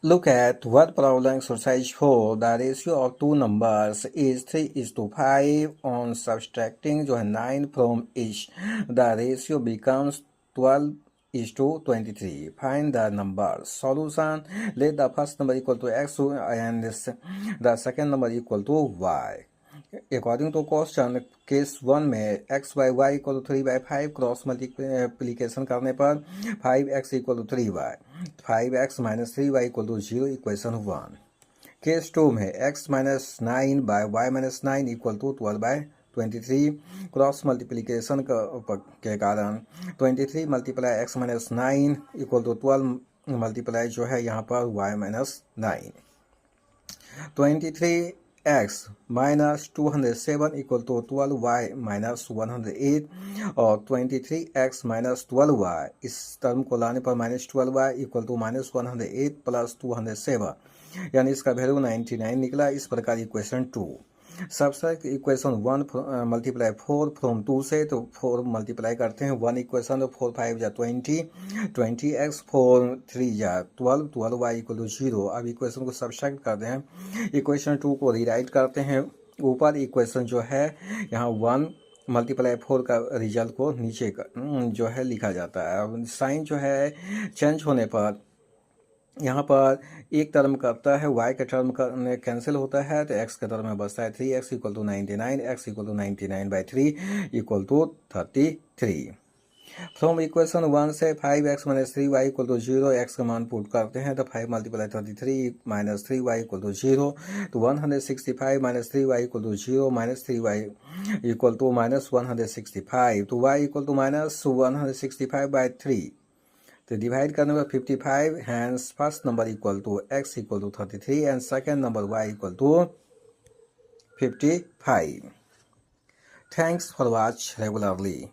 Look at what problem exercise 4. The ratio of two numbers is 3:5 on subtracting जो है 9 from each. The ratio becomes 12:23. Find the numbers. Solution. Let the first number equal to x and the second number equal to y. According to question, case 1 में x by y equal to 3/5 cross multiplication करने पर 5x equal to 3y, 5x minus 3y equal to 0, equation 1. Case 2 में x minus 9 by y minus 9 equal to 12/23 cross multiplication के कारण 23 multiply x minus 9 equal to 12 multiply जो है यहाँ पर y minus 9. 23x minus 207 equal to 12y minus 108 और 23x minus 12y इस term को लाने पर minus 12y equal to minus 108 plus 207 यानी इसका वैल्यू 99 निकला. इस प्रकार equation 2. Subtract equation 1 multiply 4 from 2 से, तो 4 मल्टीप्लाई करते हैं 1 इक्वेशन, तो 4 5 जा 20, 20x 4 3 जा 12, 12y इक्वल टू 0. अब इक्वेशन को सब्सट्रैक्ट करते हैं, इक्वेशन 2 को रीराइट करते हैं. ऊपर इक्वेशन जो है यहाँ 1 मल्टीप्लाई 4 का रिजल्ट को नीचे जो है लिखा जाता है. अब साइन जो है चेंज होने पर यहाँ पर एक टर्म करता है, y का टर्म कैंसिल होता है, तो x का टर्म में बचता है 3x equal to 99, x equal to 99/3 equal to 33. From equation 1 से 5x minus 3y equal to 0 x का मान पुट करते हैं, तो 5 multiply 33 minus 3y equal to 0, तो 165 minus 3y equal to 0 minus 3y equal to minus 165, तो y equal to minus 165/3. तो divide करने पर 55, hence first number equal to x equal to 33 and second number y equal to 55. Thanks for watch regularly.